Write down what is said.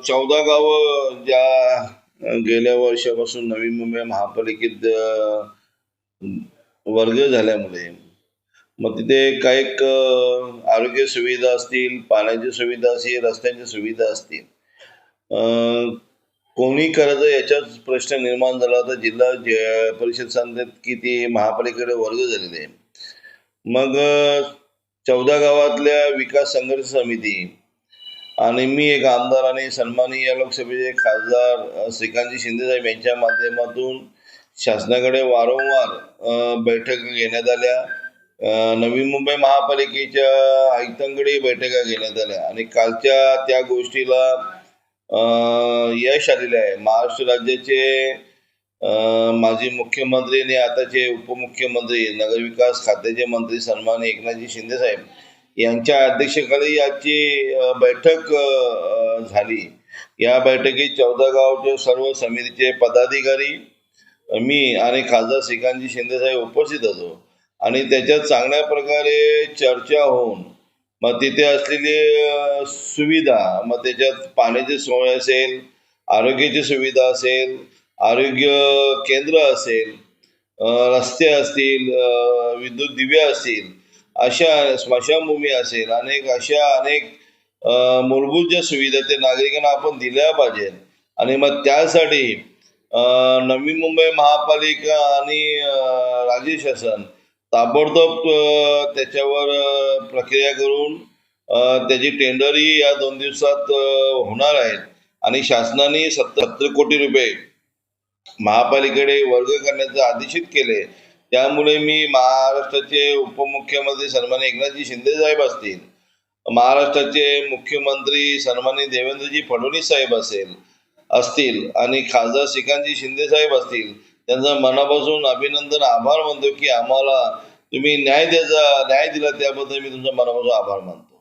14 गावं ज्या गेल्या वर्षापासून नवी मुंबई महापालिकेत वर्ग झाल्यामुळे मग तिथे काही आरोग्य सुविधा असतील, पाण्याची सुविधा असतील, रस्त्यांची सुविधा असतील, कोणी करायचं याचाच प्रश्न निर्माण झाला होता. जिल्हा परिषद सांगतात की ती महापालिकेकडे वर्ग झालेले आहे. मग 14 गावातल्या विकास संघर्ष समिती आणि मी एक आमदार आणि सन्माननीय लोकसभेचे खासदार श्रीकांतजी शिंदेसाहेब यांच्या माध्यमातून शासनाकडे वारंवार बैठक घेण्यात आल्या. नवी मुंबई महापालिकेच्या आयुक्तांकडे बैठका घेण्यात आल्या आणि कालच्या त्या गोष्टीला यश आलेले आहे. महाराष्ट्र राज्याचे माजी मुख्यमंत्री आणि आताचे उपमुख्यमंत्री नगरविकास खात्याचे मंत्री सन्माननीय एकनाथजी शिंदेसाहेब यांच्या अध्यक्षतेखाली याची बैठक झाली. या बैठकीत 14 गावचे सर्व समितीचे पदाधिकारी, मी आणि खासदार श्रीकांतजी शिंदेसाहेब उपस्थित होतो आणि त्याच्यात चांगल्या प्रकारे चर्चा होऊन मग तिथे असलेली सुविधा, मग त्याच्यात पाण्याची सोय असेल, आरोग्याची सुविधा असेल, आरोग्य केंद्र असेल, रस्ते असतील, विद्युत दिवे असतील, अशा स्मशानभूमी असेल, अनेक मूलभूत ज्या सुविधा ते नागरिकांना आपण दिल्या पाहिजेत. आणि मग त्यासाठी नवी मुंबई महापालिका आणि राज्य शासन ताबडतोब त्याच्यावर प्रक्रिया करून त्याची टेंडरही या 2 दिवसात होणार आहेत आणि शासनाने 70 कोटी रुपये महापालिकेकडे वर्ग करण्याचे आदेशित केले. त्यामुळे मी महाराष्ट्राचे उपमुख्यमंत्री सन्माननीय एकनाथजी शिंदेसाहेब असतील, महाराष्ट्राचे मुख्यमंत्री सन्माननीय देवेंद्रजी फडणवीस साहेब असतील आणि खासदार श्रीकांतजी शिंदेसाहेब असतील, त्यांचं मनापासून अभिनंदन, आभार मानतो की आम्हाला तुम्ही न्याय दिला, त्याबद्दल मी तुमचा मनापासून आभार मानतो.